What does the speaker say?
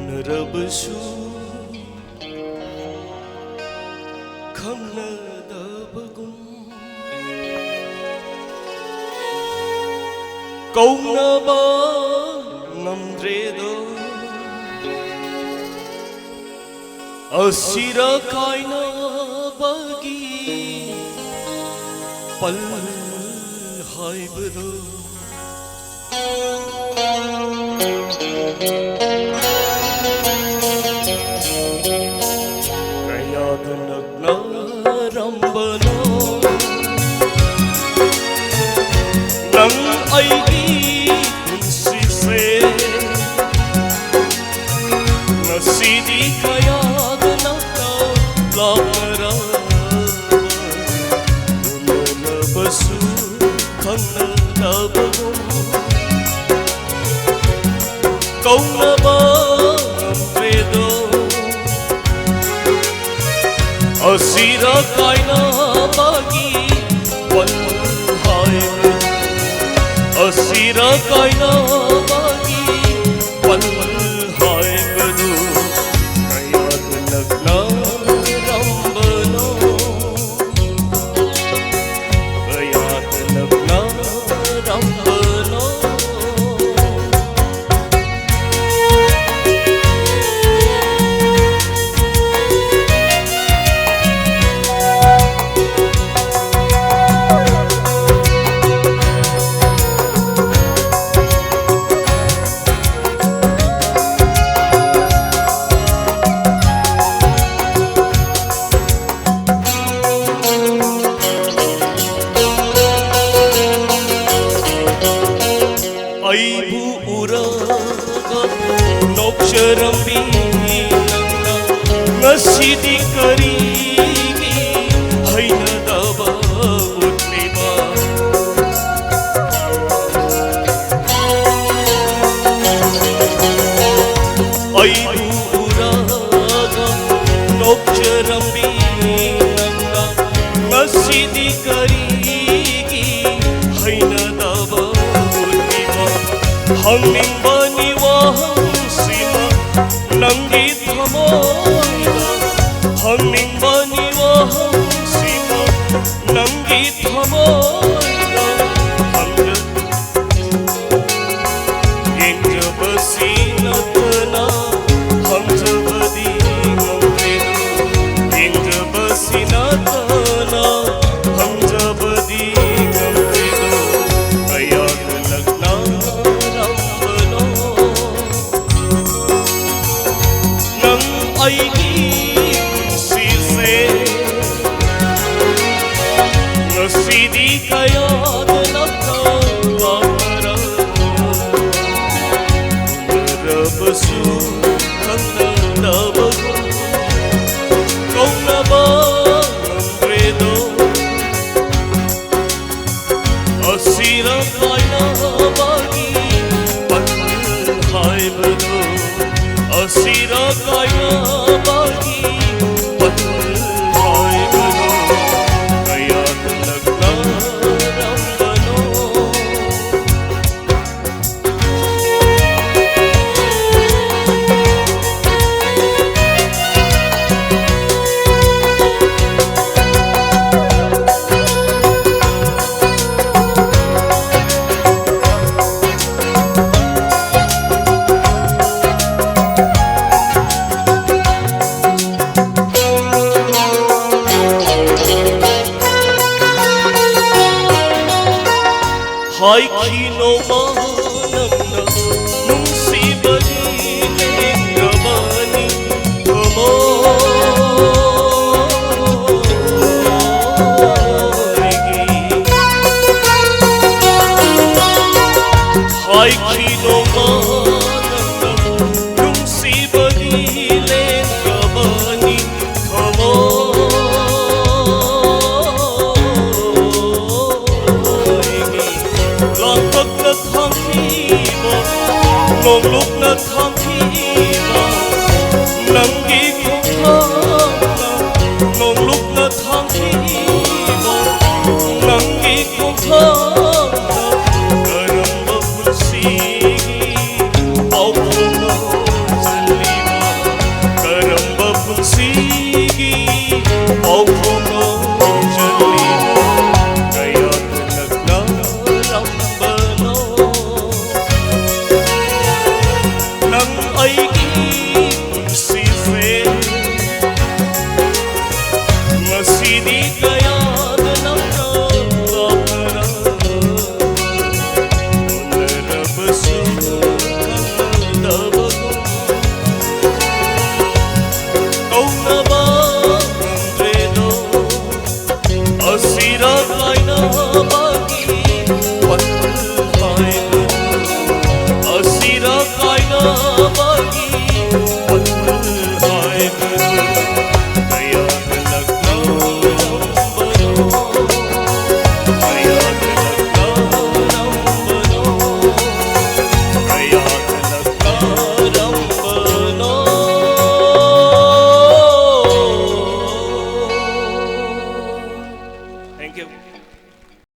ꯎꯅꯔꯕꯁꯨ ꯈꯪꯅꯗꯕꯒꯨꯝ ꯀꯧꯅꯕ ꯉꯝꯗ꯭ꯔꯦꯗꯣ ꯑꯁꯤꯔ ꯀꯥꯏꯅꯕꯒꯤ ꯄꯜ ꯍꯥꯏꯕꯗꯣ ಕೈಯಾದ ನಗ್ನರಂಬನೋ ನನ್ ಐಗಿ ಪುನ್ಸಿಸೆ ನಸೀದಿ ಕೈಯಾದ ನಗ್ನ ಲಾಮರವ ಉನ್ನಬಸು ಖಂಗನಬಗೋ ಕೌನಬ ನಂಬ್ರೆದೋ ಅಸಿರ ಕಾಯ್ನಬಗಿ ಪಲ್ ಹಾಯ್ಬದು ಅಸಿರ ಕಾಯ್ನಬಗಿ ಪಲ್ ಹಾಯ್ಬದು ಕೈಯಾದ ನಗ್ನ ರಂಬನೋ ಕೈಯಾದ ನಗ್ನ ರಂಬನೋ ಐಬು ಉರಗ ನೋಕ್ಷರಂಬಿ ನನ್ನ ನಸಿದಿ ಕರಿಗೆ ಹೈನದವ ಉತ್ಮಿವ ಐಬು ಉರಗ ನೋಕ್ಷರಂಬಿ ನನ್ನ ನಸಿದಿ ಕರಿಗೆ ಹೈನದವ ಹಮ್ಮಿಂಬನಿ ವಾಹಂಸಿನ ನಂಗಿ ಥಮೋಯ್ದ ಹಮ್ಮಿಂಬನಿ ವಾಹಂಸಿನ ನಂಗಿ ಥಮೋಯ್ದ ಎಂಜ ಬಸಿನತನ ಹಂಜಬದಿ ಗಂಗೆದು ಎಂಜ ಬಸಿನತನ ಹಂಜಬದಿ ಗಂಗೆದು ಕೈಯಾದ ನಗ್ನ ಐಗಿ ಪುನ್ಸಿಸೆ ನಸೀದಿ ಕೈಯಾದ ನಗ್ನ ಲಾಮರವ ಉನ್ನರಬಸು ಖಂಗನಬಗೋ ಕೌನಬ ನಂಬ್ರೆದೋ ಅಸಿರ ಕಾಯ್ನಬಗಿ ಪಲ್ ಹಾಯ್ಬದೋ ಅಸಿರ ಕಾಯ್ನಬಗಿ ಪಲ್ ಹಾಯ್ಬದೋ ಕೈಯಾದ ನಗ್ನ ರಂಬನೋ ಹಾಯ್ಕಿನೋ ಮಾನನ್ನ ನುಂಗ್ಸಿಬದಿ ನೇಂದ್ರಬನಿ ಧಮೋಯಿಗಿ ಹಾಯ್ಕಿನೋ ಮಾನನ್ನ ನುಂಗ್ಸಿಬದಿ ನೇಂದ್ರಬನಿ nong lúc na tham thiba nangi khongthana nong lúc na tham thiba nangi khongthana karamba punsigi au no jali ꯑꯩꯒꯤ ꯄꯨꯟꯁꯤꯁꯦ ꯉꯁꯤꯗꯤ ꯀꯌꯥꯗ ꯅꯪꯅ ꯂꯥꯞꯅꯔ ꯎꯅꯔꯕꯁꯨ ꯈꯪꯗꯕꯒꯨꯝ ꯀꯧꯅꯕ ꯉꯝꯗ꯭ꯔꯦꯗꯣ ꯑꯁꯤꯔ ꯀꯥꯏꯅꯕꯒꯤ ꯋꯥꯈꯜ ꯍꯥꯏꯕꯗꯨ ꯑꯁꯤꯔ ꯀꯥꯏꯅꯕꯒꯤ ꯋꯥꯈꯜ ꯍꯥꯏꯕꯗꯨ ꯀꯌꯥꯗ ꯂꯛꯅꯔꯝꯕꯅꯣ ꯀꯌꯥꯗ ꯂꯛꯅꯔꯝꯕꯅꯣ ꯀꯌꯥꯗ ꯂꯛꯅꯔꯝꯕꯅꯣ Thank you.